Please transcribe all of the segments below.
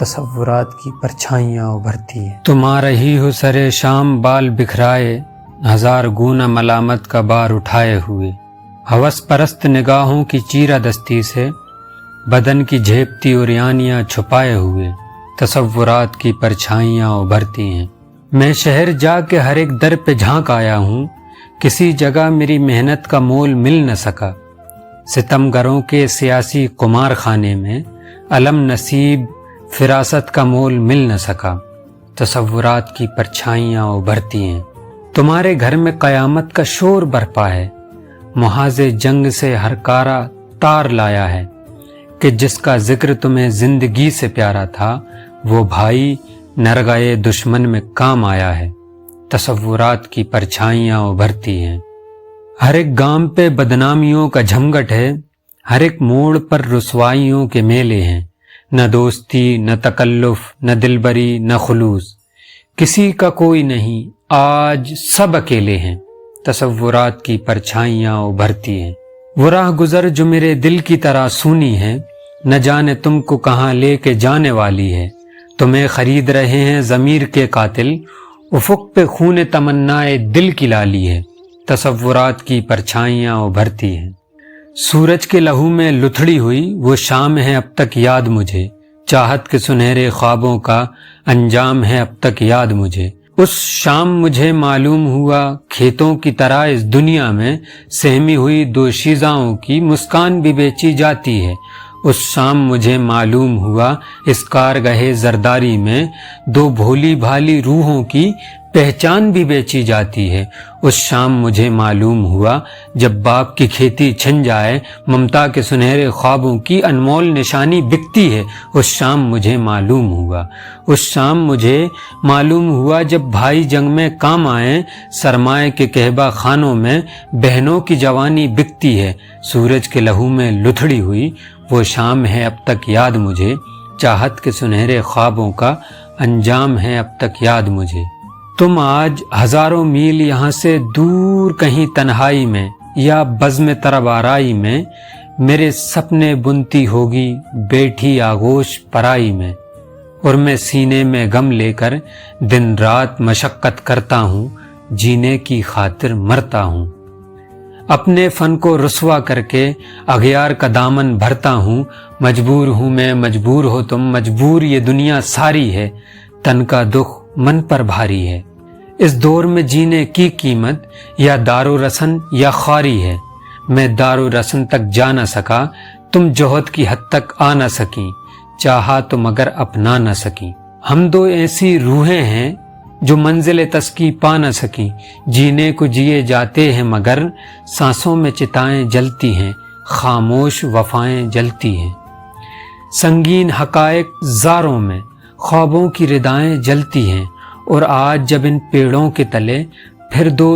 تصورات کی پرچھائیاں ابھرتی ہیں۔ تم آ رہی ہو سرے شام بال بکھرائے، ہزار گونا ملامت کا بار اٹھائے ہوئے، ہوس پرست نگاہوں کی چیرہ دستی سے بدن کی جھیپتی عریانیاں چھپائے ہوئے تصورات کی پرچھائیاں ابھرتی ہیں۔ میں شہر جا کے ہر ایک در پہ جھانک آیا ہوں، کسی جگہ میری محنت کا مول مل نہ سکا، ستم گروں کے سیاسی قمار خانے میں علم نصیب فراست کا مول مل نہ سکا، تصورات کی پرچھائیاں ابھرتی ہیں۔ تمہارے گھر میں قیامت کا شور برپا ہے، محاذ جنگ سے ہر کارا تار لایا ہے، کہ جس کا ذکر تمہیں زندگی سے پیارا تھا وہ بھائی نرگائے دشمن میں کام آیا ہے، تصورات کی پرچھائیاں ابھرتی ہیں۔ ہر ایک گام پہ بدنامیوں کا جھمگٹ ہے، ہر ایک موڑ پر رسوائیوں کے میلے ہیں، نہ دوستی نہ تکلف نہ دلبری نہ خلوص، کسی کا کوئی نہیں، آج سب اکیلے ہیں، تصورات کی پرچھائیاں ابھرتی ہیں۔ وہ راہ گزر جو میرے دل کی طرح سونی ہے، نہ جانے تم کو کہاں لے کے جانے والی ہے، تمہیں خرید رہے ہیں ضمیر کے قاتل، افق پہ خون تمنائے دل کی لالی ہے، تصورات کی پرچھائیاں ابھرتی ہیں۔ سورج کے لہو میں لتھڑی ہوئی وہ شام ہے اب تک یاد مجھے، چاہت کے سنہرے خوابوں کا انجام ہے اب تک یاد مجھے۔ اس شام مجھے معلوم ہوا کھیتوں کی طرح اس دنیا میں سہمی ہوئی دو شیزاؤں کی مسکان بھی بیچی جاتی ہے۔ اس شام مجھے معلوم ہوا اس کارگاہ زرداری میں دو بھولی بھالی روحوں کی پہچان بھی بیچی جاتی ہے۔ اس شام مجھے معلوم ہوا جب باپ کی کھیتی چھن جائے ممتا کے سنہرے خوابوں کی انمول نشانی بکتی ہے۔ اس شام مجھے معلوم ہوا، اس شام مجھے معلوم ہوا جب بھائی جنگ میں کام آئیں سرمائے کے کہبہ خانوں میں بہنوں کی جوانی بکتی ہے۔ سورج کے لہو میں لتھڑی ہوئی وہ شام ہے اب تک یاد مجھے، چاہت کے سنہرے خوابوں کا انجام ہے اب تک یاد مجھے۔ تم آج ہزاروں میل یہاں سے دور کہیں تنہائی میں یا بزم طرب آرائی میں میرے سپنے بنتی ہوگی بیٹھی آغوش پرائی میں، اور میں سینے میں غم لے کر دن رات مشقت کرتا ہوں، جینے کی خاطر مرتا ہوں، اپنے فن کو رسوا کر کے اغیار کا دامن بھرتا ہوں۔ مجبور ہوں میں، مجبور ہو تم، مجبور یہ دنیا ساری ہے، تن کا دکھ من پر بھاری ہے۔ اس دور میں جینے کی قیمت یا دار و رسن یا خواری ہے، میں دار و رسن تک جا نہ سکا، تم جوہد کی حد تک آ نہ سکیں، چاہا تو مگر اپنا نہ سکیں۔ ہم دو ایسی روحیں ہیں جو منزل تسکی پا نہ سکیں، جینے کو جیے جاتے ہیں مگر سانسوں میں چتائیں جلتی ہیں، خاموش وفائیں جلتی ہیں۔ سنگین حقائق زاروں میں خوابوں کی ردائیں جلتی ہیں، اور آج جب ان پیڑوں کے تلے پھر دو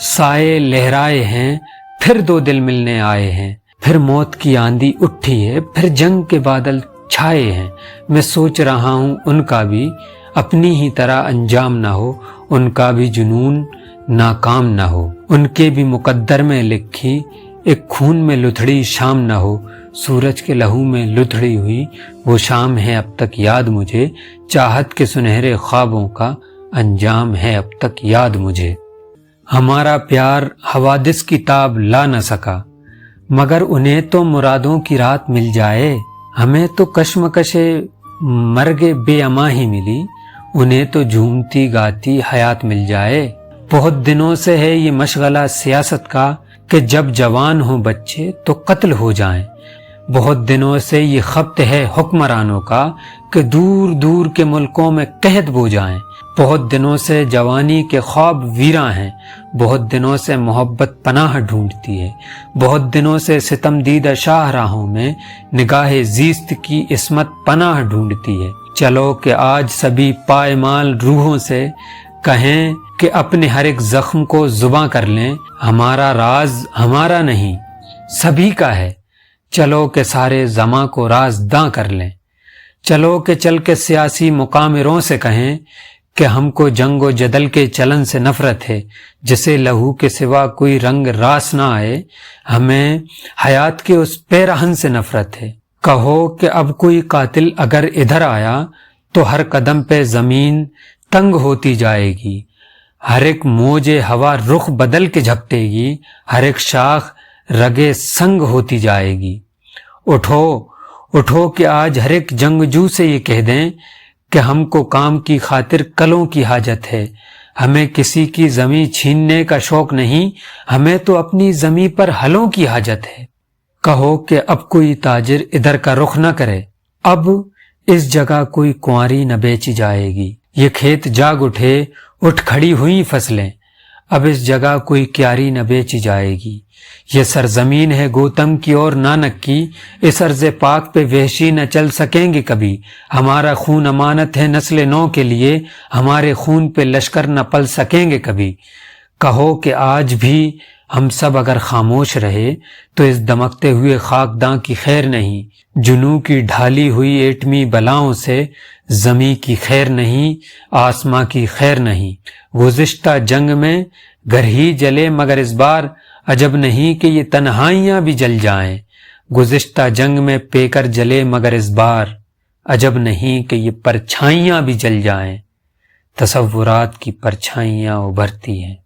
سائے لہرائے ہیں، پھر دو دل ملنے آئے ہیں، پھر موت کی آندھی اٹھی ہے، پھر جنگ کے بادل چھائے ہیں۔ میں سوچ رہا ہوں ان کا بھی اپنی ہی طرح انجام نہ ہو، ان کا بھی جنون ناکام نہ ہو، ان کے بھی مقدر میں لکھی ایک خون میں لتھڑی شام نہ ہو۔ سورج کے لہو میں لتھڑی ہوئی وہ شام ہے اب تک یاد مجھے، چاہت کے سنہرے خوابوں کا انجام ہے اب تک یاد مجھے۔ ہمارا پیار حوادث کی تاب لا نہ سکا، مگر انہیں تو مرادوں کی رات مل جائے، ہمیں تو کشمکش مرگ بے اما ہی ملی، انہیں تو جھومتی گاتی حیات مل جائے۔ بہت دنوں سے ہے یہ مشغلہ سیاست کا کہ جب جوان ہوں بچے تو قتل ہو جائیں، بہت دنوں سے یہ خبط ہے حکمرانوں کا کہ دور دور کے ملکوں میں قحط بو جائیں، بہت دنوں سے جوانی کے خواب ویراں ہیں، بہت دنوں سے محبت پناہ ڈھونڈتی ہے، بہت دنوں سے ستم دیدہ شاہ راہوں میں نگاہ زیست کی عصمت پناہ ڈھونڈتی ہے۔ چلو کہ آج سبھی پائمال روحوں سے کہیں کہ اپنے ہر ایک زخم کو زباں کر لیں، ہمارا راز ہمارا نہیں سبھی کا ہے، چلو کہ سارے زماں کو رازداں کر لیں۔ چلو کہ چل کے سیاسی مقامروں سے کہیں کہ ہم کو جنگ و جدل کے چلن سے نفرت ہے، جسے لہو کے سوا کوئی رنگ راس نہ آئے، ہمیں حیات کے اس پیرہن سے نفرت ہے۔ کہو کہ اب کوئی قاتل اگر ادھر آیا تو ہر قدم پہ زمین تنگ ہوتی جائے گی، ہر ایک موج ہوا رخ بدل کے جھپٹے گی، ہر ایک شاخ رگے سنگ ہوتی جائے گی۔ اٹھو اٹھو کہ آج ہر ایک جنگجو سے یہ کہہ دیں کہ ہم کو کام کی خاطر کلوں کی حاجت ہے، ہمیں کسی کی زمین چھیننے کا شوق نہیں، ہمیں تو اپنی زمین پر ہلوں کی حاجت ہے۔ کہو کہ اب کوئی تاجر ادھر کا رخ نہ کرے، اب اس جگہ کوئی کنواری نہ بیچی جائے گی، یہ کھیت جاگ اٹھے، اٹھ کھڑی ہوئی فصلیں، اب اس جگہ کوئی کیاری نہ بیچی جائے گی، یہ سرزمین ہے گوتم کی اور نانک کی، اس ارض پاک پہ وحشی نہ چل سکیں گے کبھی، ہمارا خون امانت ہے نسل نو کے لیے، ہمارے خون پہ لشکر نہ پل سکیں گے کبھی۔ کہو کہ آج بھی ہم سب اگر خاموش رہے تو اس دمکتے ہوئے خاکداں کی خیر نہیں، جنوں کی ڈھالی ہوئی ایٹمی بلاؤں سے زمیں کی خیر نہیں، آسماں کی خیر نہیں۔ گزشتہ جنگ میں گھر ہی جلے مگر اس بار عجب نہیں کہ یہ تنہائیاں بھی جل جائیں، گزشتہ جنگ میں پیکر جلے مگر اس بار عجب نہیں کہ یہ پرچھائیاں بھی جل جائیں۔ تصورات کی پرچھائیاں ابھرتی ہیں۔